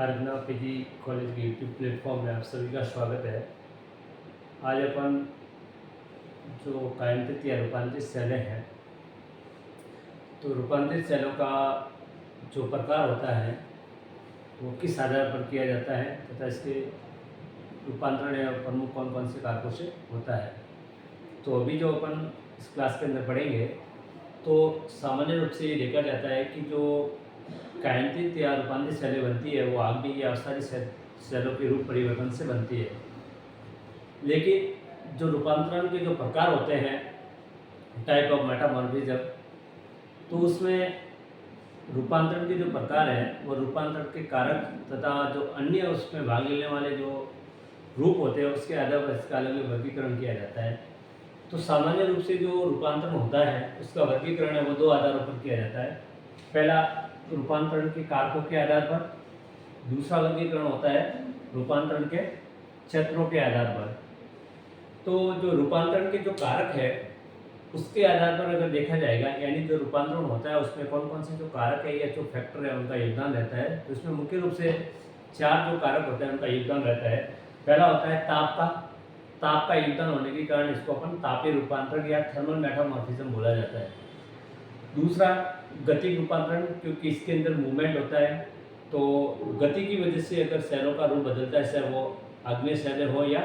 आराधना PG college के YouTube platform में आप सभी का स्वागत है। आज अपन जो कायांतरित या रूपांतरित सेलें हैं, तो रूपांतरित सेलों का जो प्रकार होता है वो किस आधार पर किया जाता है तथा इसके रूपांतरण या प्रमुख कौन कौन से कारकों से होता है। तो अभी जो अपन इस क्लास के अंदर पढ़ेंगे, तो सामान्य रूप से ये देखा जाता है कि जो कायांतरित या रूपांतरित सेलें बनती है वो आग्नेय या अवसादी सेलों के रूप परिवर्तन से बनती है। लेकिन जो रूपांतरण के जो प्रकार होते हैं, टाइप ऑफ मेटामॉर्फिज्म, तो उसमें रूपांतरण के जो प्रकार हैं वो रूपांतरण के कारक तथा जो अन्य उसमें भाग लेने वाले जो रूप होते हैं उसके आधार पर इसका अलग अलग वर्गीकरण किया जाता है। तो सामान्य रूप से जो रूपांतरण होता है उसका वर्गीकरण है वो दो आधारों पर किया जाता है। पहला रूपांतरण के कारकों के आधार पर, दूसरा वर्गीकरण होता है रूपांतरण के क्षेत्रों के आधार पर। तो जो रूपांतरण के जो कारक है उसके आधार पर अगर देखा जाएगा, यानी जो रूपांतरण होता है उसमें कौन कौन से जो कारक है या जो फैक्टर है उनका योगदान रहता है, तो इसमें मुख्य रूप से चार जो कारक होते हैं उनका योगदान रहता है। पहला होता है ताप का योगदान होने के कारण इसको अपन तापीय रूपांतरण या थर्मल मेटामॉर्फिज्म बोला जाता है। दूसरा गतिक रूपांतरण, क्योंकि इसके अंदर मूवमेंट होता है, तो गति की वजह से अगर सेलों का रूप बदलता है, चाहे वो आग्नेय सेल हो या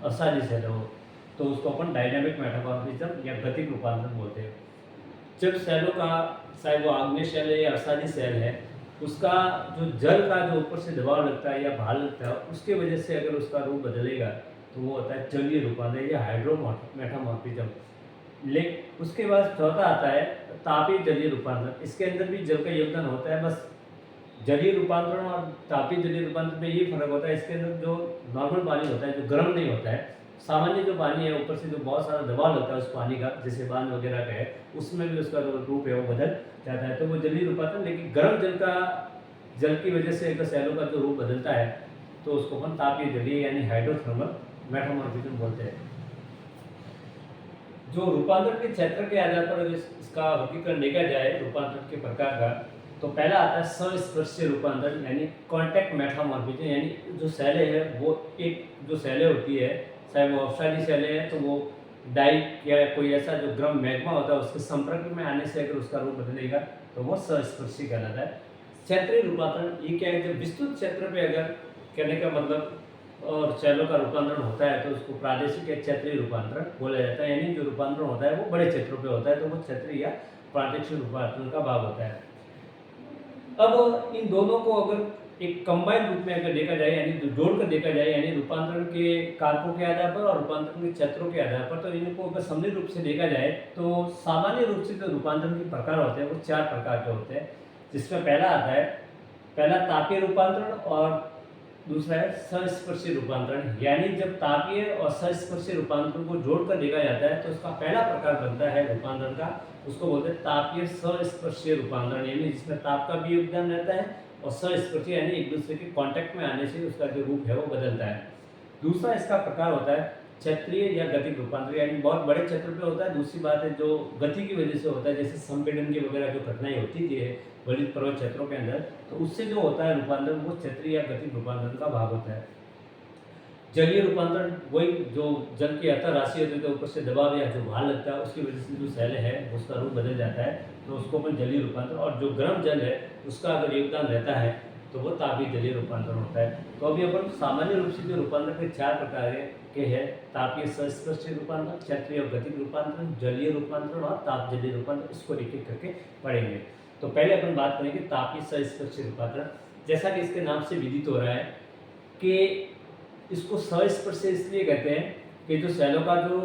अवसादी सेल हो, तो उसको अपन डायनामिक मेटामॉर्फिज्म या गतिक रूपांतरण बोलते हैं। जब सेलों का, चाहे वो आग्नेय सेल है या अवसादी सेल है, उसका जो जल का जो ऊपर से दबाव लगता है या भार लगता है, उसके वजह से अगर उसका रूप बदलेगा तो वो होता है जलीय रूपांतरण या हाइड्रो मेटामॉर्फिज्म। लेकिन उसके बाद चौथा आता है तापीय जलीय रूपांतरण। इसके अंदर भी जल का योगदान होता है, बस जलीय रूपांतरण और तापीय जलीय रूपांतरण में ये फर्क होता है। इसके अंदर जो नॉर्मल पानी होता है, जो गर्म नहीं होता है, सामान्य जो पानी है ऊपर से जो बहुत सारा दबाव लगता है उस पानी का, जैसे बांध वगैरह का है, उसमें भी उसका जो रूप है वो बदल जाता है, तो वो जलीय रूपांतरण। लेकिन गर्म जल की वजह से अगर सेलों का जो रूप बदलता है तो उसको अपन तापीय जलीय यानी हाइड्रोथर्मल मेटामॉर्फिज्म बोलते हैं। जो रूपांतरण के क्षेत्र के आधार पर अगर इसका वर्गीकरण देखा जाए रूपांतरण के प्रकार का, तो पहला आता है संस्पर्शीय रूपांतरण यानी कॉन्टैक्ट मेटामॉर्फिज्म। यानी जो सेलें है वो एक जो सेलें होती है, चाहे वो अवसादी सेलें है, तो वो डाई या कोई ऐसा जो गर्म मैग्मा होता है उसके संपर्क में आने से अगर उसका रूप बदलेगा तो वो संस्पर्शी कहलाता है। क्षेत्रीय रूपांतरण ये क्या है, जब विस्तृत क्षेत्र पे अगर कहने का मतलब और सेलों का रूपांतरण होता है तो उसको प्रादेशिक या क्षेत्रीय रूपांतरण बोला जाता है। यानी जो रूपांतरण होता है वो बड़े क्षेत्रों पे होता है, तो वो क्षेत्रीय या प्रादेशिक रूपांतरण का भाग होता है। अब इन दोनों को अगर एक कंबाइंड रूप में अगर देखा जाए, यानी जोड़ कर देखा जाए, यानी रूपांतरण के कारकों के आधार पर और रूपांतरण के क्षेत्रों के आधार पर, तो इनको अगर सम्मिलित रूप से देखा जाए तो सामान्य रूप से जो रूपांतरण के प्रकार होते हैं वो चार प्रकार के होते हैं। जिसमें पहला आता है तापीय रूपांतरण और दूसरा है संस्पर्शी रूपांतरण। यानी जब तापीय और संस्पर्शी रूपांतरण को जोड़कर देखा जाता है तो उसका पहला प्रकार बनता है रूपांतरण का, उसको बोलते हैं तापीय संस्पर्शीय रूपांतरण। यानी जिसमें ताप का भी योगदान रहता है और संस्पर्शी यानी एक दूसरे के कांटेक्ट में आने से उसका जो रूप है वो बदलता है। दूसरा इसका प्रकार होता है क्षेत्रीय या गतिक रूपांतरण, यानी बहुत बड़े क्षेत्र पे होता है। दूसरी बात है जो गति की वजह से होता है, जैसे संपीड़न की वगैरह जो घटनाएं होती है वलित पर्वत क्षेत्रों के अंदर, तो उससे जो होता है रूपांतरण वो क्षेत्रीय या गतिक रूपांतरण का भाग होता है। जलीय रूपांतरण वही जो जल की अतः राशि होती है, ऊपर से दबाव या जो भार लगता है उसकी वजह से जो सेल है उसका रूप बदल जाता है, तो उसको अपन जलीय रूपांतरण। और जो गर्म जल है उसका अगर योगदान रहता है तो वो तापीय जलीय रूपांतरण होता है। तो अभी अपन सामान्य रूप से जो रूपांतरण के चार प्रकार के हैं, तापीय संस्पर्शी रूपांतरण, क्षेत्रीय और गतिक रूपांतरण, जलीय रूपांतरण और ताप जलीय रूपांतरण, इसको एक एक करके पढ़ेंगे। तो पहले अपन बात करेंगे तापीय संस्पर्शी रूपांतरण। जैसा कि इसके नाम से विदित हो रहा है कि इसको संस्पर्शी इसलिए कहते हैं कि जो सेलों का जो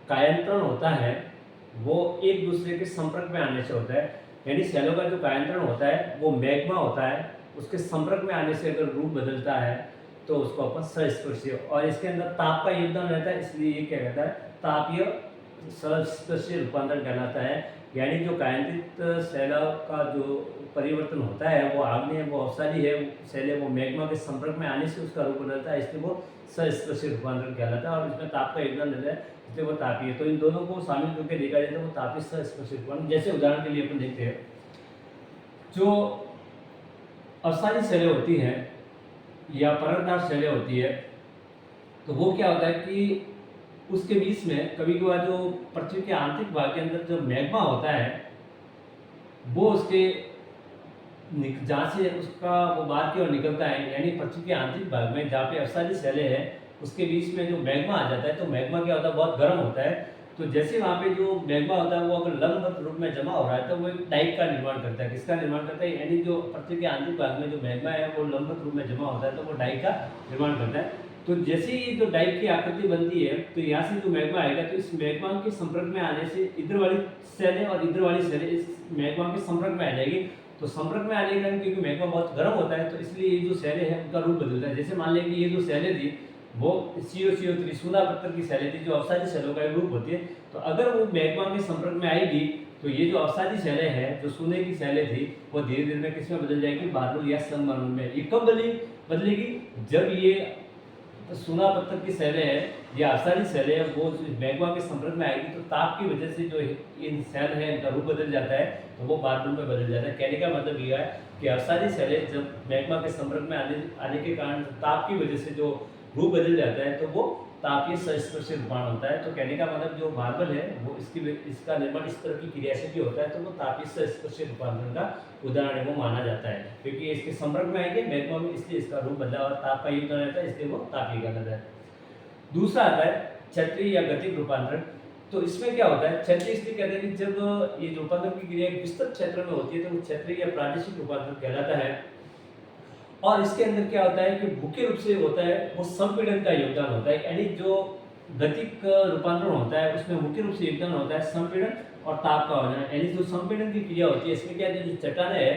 कायांतरण होता है वो एक दूसरे के संपर्क में आने से होता है। यानी सेलों का जो कायांतरण होता है वो मैग्मा होता है, उसके संपर्क में आने से अगर रूप बदलता है तो उसको अपन संस्पर्शीय, और इसके अंदर ताप का योगदान रहता है, इसलिए ये क्या कहता है तापीय संस्पर्शीय रूपांतरण कहलाता है। यानी जो कायांतरित सेलों का जो परिवर्तन होता है वो आग्नेय, वो अवसादी है सेल है, वो मैग्मा के संपर्क में आने से उसका रूप बदलता है, इसलिए वो संस्पर्शीय रूपांतरण कहलाता है। और इसमें ताप का योगदान रहता है इसलिए वो तापीय। तो इन दोनों को शामिल करके देखा जाए तो वो तापीय संस्पर्शीय रूपांतरण। जैसे उदाहरण के लिए अपन देखते हैं, जो अवसादी सेलें होती हैं या परतदार शैलें होती है, तो वो क्या होता है कि उसके बीच में कभी कभार जो पृथ्वी के आंतरिक भाग के अंदर जो मैग्मा होता है वो उसके जहाँ से उसका वो बाहर की ओर निकलता है, यानी पृथ्वी के आंतरिक भाग में जहाँ पे अपसारी शैलें है उसके बीच में जो मैग्मा आ जाता है, तो मैग्मा क्या होता है बहुत गर्म होता है। तो जैसे वहाँ पे जो मैग्मा होता है वो अगर लंबवत रूप में जमा हो रहा है तो वो एक डाइक का निर्माण करता है। किसका निर्माण करता है? यानी जो पृथ्वी के आंतरिक भाग में जो मैग्मा है वो लंबवत रूप में जमा होता है तो वो डाइक का निर्माण करता है। तो जैसे ही जो डाइक की आकृति बनती है तो यहाँ से जो मैग्मा आएगा तो इस मैग्मा के संपर्क में आने से इधर वाली सेलें और इधर वाली सेलें इस मैग्मा के संपर्क में आ जाएगी। तो संपर्क में आने के कारण क्योंकि मैग्मा बहुत गर्म होता है तो इसलिए ये जो सेलें हैं उनका रूप बदलता है। जैसे मान लें कि ये जो सेलें थी वो CO3 सोना पत्थर की सेलें थी जो अपसारी सेलों का एक रूप होती है। तो अगर वो मैग्मा के संपर्क में आएगी तो ये जो अपसारी सेलें हैं जो सोने की सेलें थी वो धीरे धीरे में किसमें बदल जाएगी? मार्बल या संगमरमर में। ये कब बदलेगी? जब ये सोना पत्थर की सेलें हैं या अपसारी सेलें हैं वो मैग्मा के संपर्क में आएगी तो ताप की वजह से जो इन सेल है इनका रूप बदल जाता है तो वो मार्बल में बदल जाता है। कहने का मतलब यह है कि अपसारी सेलें जब मैग्मा के संपर्क में आने के कारण ताप की वजह से जो रूप बदल जाता है तो वो तापीय संस्पर्शी रूपांतरण होता है। तो कहने का मतलब जो मार्बल है वो इसका निर्माण इस तरह की क्रिया से भी होता है तो वो तापीय संस्पर्शी रूपांतरण का उदाहरण वो माना जाता है क्योंकि इसके संपर्क में आएंगे मैग्मा में इसलिए इसका रूप बदला और ताप का योगदान रहता है इसलिए वो तापीय कहलाता है। दूसरा आता है क्षत्रिय या गतिक रूपांतरण। तो इसमें क्या होता है? क्षत्रिय इसलिए कहते हैं कि जब ये रूपांतरण की क्रिया एक विस्तृत क्षेत्र में होती है तो वो क्षत्रिय या प्रादेशिक रूपांतरण कहलाता है। और इसके अंदर क्या होता है कि मुख्य रूप से होता है वो संपीड़न का योगदान होता है, यानी जो गतिक रूपांतरण होता है उसमें मुख्य रूप से योगदान होता है संपीड़न और ताप का होना। यानी जो संपीड़न की क्रिया होती है इसमें क्या है, जो चट्टानें है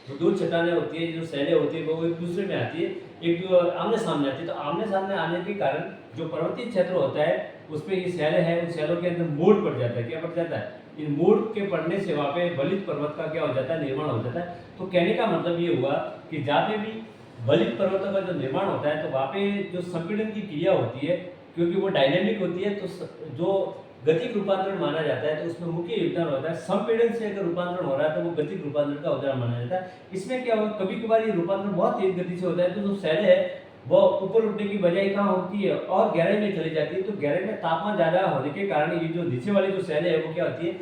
तो दो चट्टानें होती है जो सेलें होती है वो एक दूसरे में आती है, एक आमने सामने आती है। तो आमने सामने आने के कारण जो पर्वतीय क्षेत्र होता है उसमें ये सेलें हैं उन सेलों के अंदर मोड़ पड़ जाता है। क्या पड़ जाता है? इन मोड़ के पड़ने से वहाँ पे बलित पर्वत का क्या हो जाता है? निर्माण हो जाता है। तो कहने का मतलब ये हुआ कि जहाँ पे भी बलित पर्वतों का जो निर्माण होता है तो वहाँ पे जो संपीड़न की क्रिया होती है क्योंकि वो डायनेमिक होती है तो जो गतिक रूपांतरण माना जाता है तो उसमें मुख्य योगदान होता है संपीड़न से। अगर रूपांतरण हो रहा है तो वो गतिक रूपांतरण का उदाहरण माना जाता है। इसमें क्या होगा, कभी कभार ये रूपांतरण बहुत तेज गति से होता है तो जो सेलें है वो ऊपर उठने की बजाय कहाँ होती है और गहराई में चली जाती है। तो गहराई में तापमान ज़्यादा होने के कारण ये जो नीचे वाली जो सेलें है वो क्या होती है,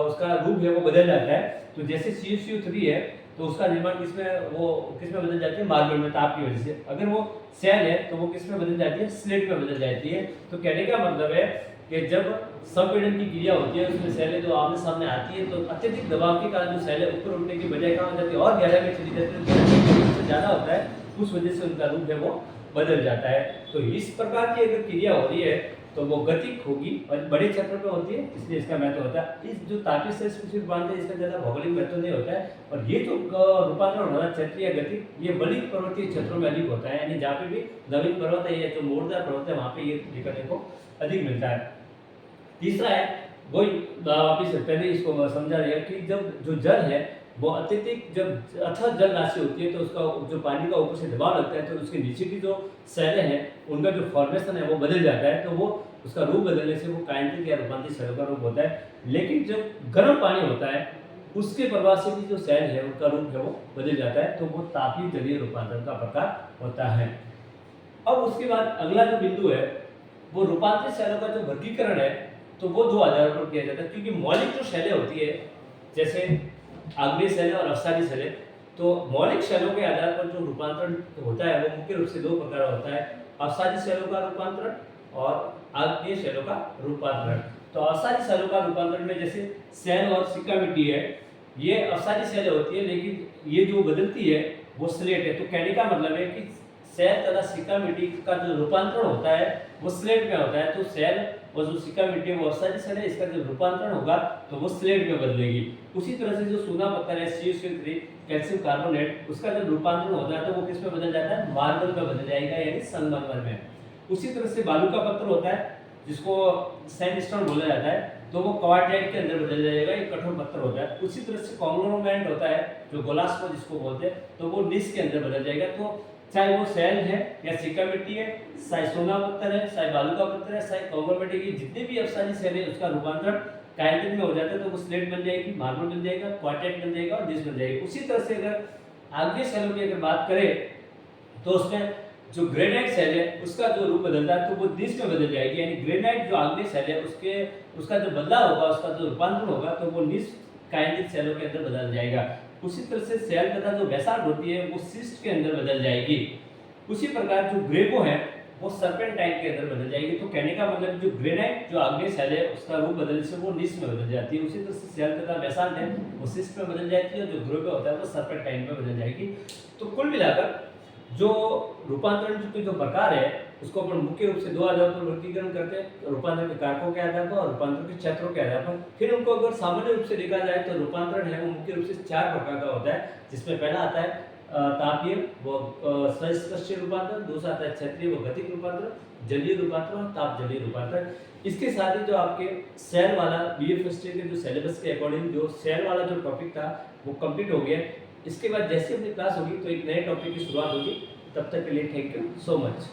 उसका रूप है वो बदल जाता है। तो जैसे CuSio3 है तो उसका निर्माण किसमें बदल जाती है? मार्बल में, ताप की वजह से। अगर वो सेल है तो वो किसमें बदल जाती है? स्लेट में बदल जाती है। तो कहने का मतलब है कि जब संपीड़न की क्रिया होती है उसमें सेलें जो आमने सामने आती है तो अत्यधिक दबाव के कारण जो सेलें ऊपर उठने की बजाय कहाँ हो जाती है और गहराई में चली जाती है, ज़्यादा होता है उस वजह से उनका रूप है वो बदल जाता है। तो इस प्रकार की अगर क्रिया हो रही है तो वो गतिक होगी और बड़े क्षेत्र में होती है इसलिए इसका महत्व होता है। इस जो तापीय संस्पर्शी रूपांतरण है इसका ज़्यादा भौगोलिक महत्व नहीं होता है। और ये जो रूपांतरण होना क्षत्रिय या गतिक ये बलित पर्वतीय क्षेत्रों में अधिक होता है, यानी जहाँ पे भी नवीन पर्वत है या जो मोड़दार पर्वत है वहाँ पे ये देखने को अधिक मिलता है। तीसरा है वही वापिस पहले इसको समझा रहे कि जब जो जल है वो अत्यधिक जब अथाह जल राशि होती है तो उसका जो पानी का ऊपर से दबाव लगता है तो उसके नीचे की जो सेलें हैं उनका जो फॉर्मेशन है वो बदल जाता है। तो वो उसका रूप बदलने से वो काइनेटिक या रूपांतरित सेलों का रूप होता है। लेकिन जब गर्म पानी होता है उसके प्रभाव से भी जो सेल है उनका रूप है वो बदल जाता है तो वो तापीय जलीय रूपांतरण का प्रकार होता है। अब उसके बाद अगला जो बिंदु है वो रूपांतरित सेलों का जो वर्गीकरण है तो वो दो आधारों पर किया जाता है। क्योंकि मौलिक जो सेलें होती है जैसे आग्नेय सेलें और अपसारी सेलें, तो मौलिक सेलों के आधार पर जो रूपांतरण होता है वो मुख्य रूप से दो प्रकार होता है, अपसारी सेलों का रूपांतरण और आग्नेय सेलों का रूपांतरण। तो अपसारी सेलों का रूपांतरण में जैसे सेल और सिक्का मिट्टी है ये अपसारी सेलें होती है, लेकिन ये जो बदलती है वो स्लेट है। तो कहने का मतलब है कि सेल तथा सिक्का मिट्टी का जो रूपांतरण होता है वो स्लेट में होता है। तो सेल और जो सिक्का मिट्टी है वो अपसारी सेल है, इसका जो रूपांतरण होगा तो वो स्लेट में बदलेगी। उसी तरह से जो सोना पत्थर है CuSio3 कैल्शियम कार्बोनेट उसका जब रूपांतरण होता है तो वो किस में बदल जाता है? मार्बल में बदल जाएगा, यानी संगमरमर में। उसी तरह से बालू का पत्थर होता है जिसको सैंडस्टोन बोला जाता है तो वो क्वार्टाइट के अंदर बदल जाएगा, एक कठोर पत्थर होता है। उसी तरह से कॉन्ग्लोमेरेट होता है जो गोलास्को जिसको बोलते हैं तो वो निस के अंदर बदल जाएगा। तो चाहे वो सेल है या सिक्का मिट्टी है, चाहे सोना पत्थर है, चाहे बालू का पत्थर है, चाहे कॉन्ग्लोमेरेट की जितने भी अपसारी सेल है उसका रूपांतरण काइनेटिक में हो जाता है तो वो स्लेट बन जाएगी, मार्बल बन जाएगा, क्वार्टाइट बन जाएगा और निस बन जाएगी। उसी तरह से अगर आग्नेय सेलों की अगर बात करें तो उसमें जो ग्रेनाइट सेल है उसका जो रूप बदलता है तो वो निस में बदल जाएगी, यानी ग्रेनाइट जो आग्नेय सेल है उसका जो बदलाव होगा, उसका जो रूपांतरण होगा तो वो निस काइनेटिक सेलों के अंदर बदल जाएगा। उसी तरह से सेल तथा जो बेसाल्ट होती है वो सिस्ट के अंदर बदल जाएगी। उसी प्रकार जो ग्रेको है वो सर्पेंटाइन के अंदर बदल जाएगी। तो कहने का मतलब जो ग्रेनाइट जो आग्नेय सेल है उसका रूप बदलने से वो निस में बदल जाती है। उसी तरह से सेल तथा बेसाल्ट है वो सिस्ट में बदल जाती है, जो ग्रेको होता है वो सर्पेंटाइन में बदल जाएगी। तो कुल मिलाकर जो रूपांतरण के जो प्रकार है उसको अपन मुख्य रूप से दो आधार पर वर्गीकरण करते हैं, रूपांतरण के कारकों के आधार पर और रूपांतरण के क्षेत्रों के आधार पर। फिर उनको अगर सामान्य रूप से देखा जाए तो रूपांतरण है वो मुख्य रूप से 4 प्रकार का होता है, जिसमें पहला आता है तापीय व स्पर्शीय रूपांतरण, दूसरा आता है क्षेत्रीय व गतिक रूपांतरण, जलीय रूपांतरण और ताप जलीय रूपांतरण। इसके साथ ही जो आपके सेल वाला बीए फर्स्ट ईयर के जो सिलेबस के अकॉर्डिंग जो सेल वाला जो टॉपिक था वो कंप्लीट हो गया। इसके बाद जैसे अपनी क्लास होगी तो एक नए टॉपिक की शुरुआत होगी। तब तक के लिए थैंक यू सो मच।